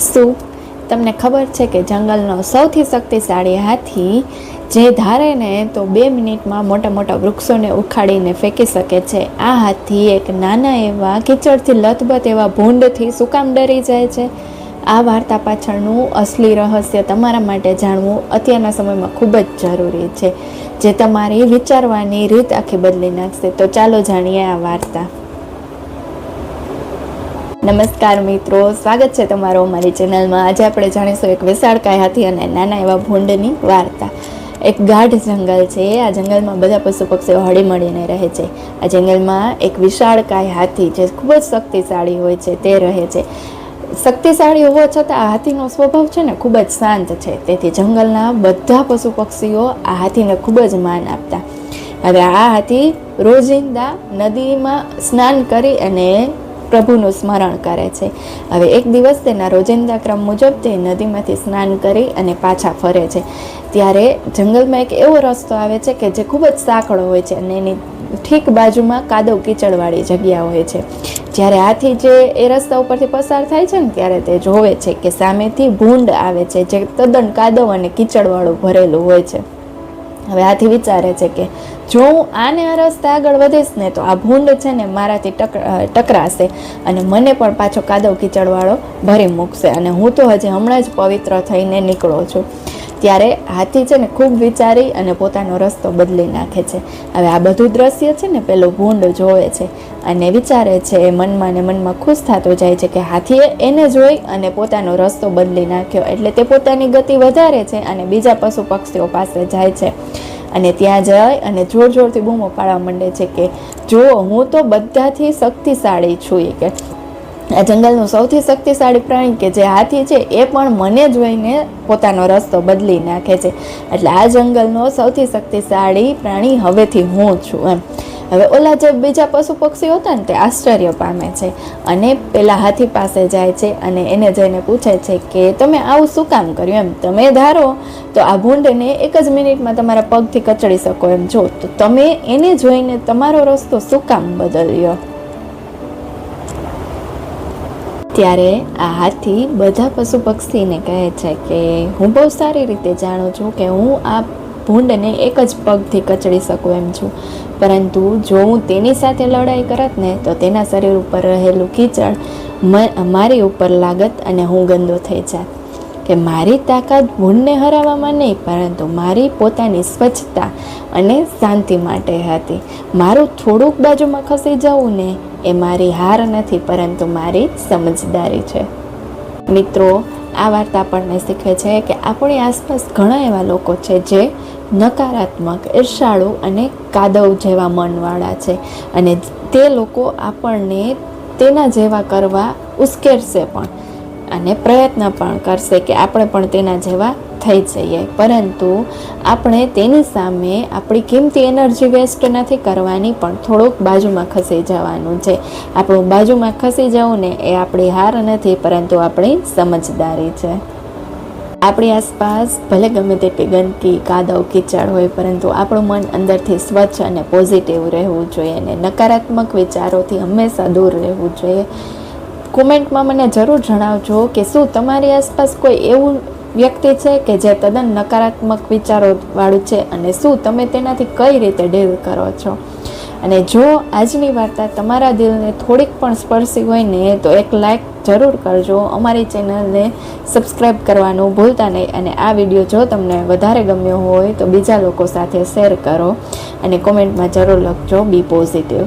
શું તમને ખબર છે કે જંગલનો સૌથી શક્તિશાળી હાથી જે ધારે ને તો 2 મિનિટમાં મોટા મોટા વૃક્ષોને ઉખાડીને ફેંકી શકે છે? આ હાથી એક નાના એવા કીચડથી લથબથ એવા ભૂંડથી શું કામ ડરી જાય છે? આ વાર્તા પાછળનું અસલી રહસ્ય તમારા માટે જાણવું અત્યારના સમયમાં ખૂબ જ જરૂરી છે, જે તમારી વિચારવાની રીત આખી બદલી નાખશે. તો ચાલો જાણીએ આ વાર્તા. નમસ્કાર મિત્રો, સ્વાગત છે તમારો અમારી ચેનલમાં. આજે આપણે જાણીશું એક વિશાળકાય હાથી અને નાના એવા ભૂંડની વાર્તા. એક ગાઢ જંગલ છે. આ જંગલમાં બધા પશુ પક્ષીઓ હળીમળીને રહે છે. આ જંગલમાં એક વિશાળકાય હાથી જે ખૂબ જ શક્તિશાળી હોય છે તે રહે છે. શક્તિશાળી હોવા છતાં આ હાથીનો સ્વભાવ છે ને ખૂબ જ શાંત છે. તેથી જંગલના બધા પશુ પક્ષીઓ આ હાથીને ખૂબ જ માન આપતા. હવે આ હાથી રોજિંદા નદીમાં સ્નાન કરી અને પ્રભુનું સ્મરણ કરે છે. હવે એક દિવસ તેના રોજિંદા ક્રમ મુજબ તે નદીમાંથી સ્નાન કરી અને પાછા ફરે છે. ત્યારે જંગલમાં એક એવો રસ્તો આવે છે કે જે ખૂબ જ સાંકડો હોય છે અને એની ઠીક બાજુમાં કાદવ કીચડવાળી જગ્યા હોય છે. જ્યારે હાથી જે એ રસ્તા ઉપરથી પસાર થાય છે ને ત્યારે તે જોવે છે કે સામેથી ભૂંડ આવે છે જે તદ્દન કાદવ અને કીચડવાળું ભરેલું હોય છે. હવે હાથી વિચારે છે કે જો હું આને આ રસ્તે આગળ વધીશ ને તો આ ભૂંડ છે ને મારાથી ટકરાશે અને મને પણ પાછો કાદવ કીચડવાળો ભરી મૂકશે અને હું તો હજી હમણાં જ પવિત્ર થઈને નીકળો છું. ત્યારે હાથી છે ને ખૂબ વિચારી અને પોતાનો રસ્તો બદલી નાખે છે. હવે આ બધું દ્રશ્ય છે ને પેલો ભૂંડ જોવે છે અને વિચારે છે, મનમાં ને મનમાં ખુશ થતો જાય છે કે હાથીએ એને જોઈ અને પોતાનો રસ્તો બદલી નાખ્યો. એટલે તે પોતાની ગતિ વધારે છે અને બીજા પશુ પક્ષીઓ પાસે જાય છે અને ત્યાં જઈ અને જોર જોરથી બૂમો પાડવા માંડે છે કે જુઓ, હું તો બધાથી શક્તિશાળી છું. કે આ જંગલનું સૌથી શક્તિશાળી પ્રાણી કે જે હાથી છે એ પણ મને જોઈને પોતાનો રસ્તો બદલી નાખે છે. એટલે આ જંગલનો સૌથી શક્તિશાળી પ્રાણી હવેથી હું છું એમ. હવે ઓલા જે બીજા પશુ પક્ષીઓ હતા ને તે આશ્ચર્ય પામે છે અને પેલા હાથી પાસે જાય છે અને એને જઈને પૂછે છે કે તમે આવું શું કામ કર્યું એમ? તમે ધારો તો આ ભૂંડને એક જ મિનિટમાં તમારા પગથી કચડી શકો એમ છો, તો તમે એને જોઈને તમારો રસ્તો શું કામ બદલ્યો? ત્યારે આ હાથી બધા પશુ પક્ષીને કહે છે કે હું બહુ સારી રીતે જાણું છું કે હું આ ભૂંડને એક જ પગથી કચડી શકું એમ છું, પરંતુ જો હું તેની સાથે લડાઈ કરત ને તો તેના શરીર ઉપર રહેલું કીચડ મારી ઉપર લાગત અને હું ગંદો થઈ જાત. કે મારી તાકાત ભૂંડને હરાવવામાં નહીં, પરંતુ મારી પોતાની સ્વચ્છતા અને શાંતિ માટે હતી. મારું થોડુંક બાજુમાં ખસી જવું ને એ મારી હાર નથી, પરંતુ મારી સમજદારી છે. મિત્રો, આ વાર્તા આપણને શીખવે છે કે આપણી આસપાસ ઘણા એવા લોકો છે જે નકારાત્મક, ઈર્ષાળુ અને કાદવ જેવા મનવાળા છે અને તે લોકો આપણને તેના જેવા કરવા ઉશ્કેરશે પણ અને પ્રયત્ન પણ કરશે કે આપણે પણ તેના જેવા થઈ જઈએ. પરંતુ આપણે તેની સામે આપણી કિંમતી એનર્જી વેસ્ટ નથી કરવાની, પણ થોડુંક બાજુમાં ખસી જવાનું છે. આપણું બાજુમાં ખસી જવું ને એ આપણી હાર નથી, પરંતુ આપણી સમજદારી છે. આપણી આસપાસ ભલે ગમે તેટલી ગંદકી, કાદવ, કીચડ હોય, પરંતુ આપણું મન અંદરથી સ્વચ્છ અને પોઝિટિવ રહેવું જોઈએ અને નકારાત્મક વિચારોથી હંમેશા દૂર રહેવું જોઈએ. કોમેન્ટમાં મને જરૂર જણાવજો કે શું તમારી આસપાસ કોઈ એવું વ્યક્તિ છે કે જે તદ્દન નકારાત્મક વિચારોવાળું છે અને શું તમે તેનાથી કઈ રીતે ડીલ કરો છો? અને જો આજની વાર્તા તમારા દિલને થોડીક પણ સ્પર્શી હોય ને તો એક લાઈક જરૂર કરજો. અમારી ચેનલને સબસ્ક્રાઈબ કરવાનું ભૂલતા નહીં અને આ વિડીયો જો તમને વધારે ગમ્યો હોય તો બીજા લોકો સાથે શેર કરો અને કોમેન્ટમાં જરૂર લખજો બી પોઝિટિવ.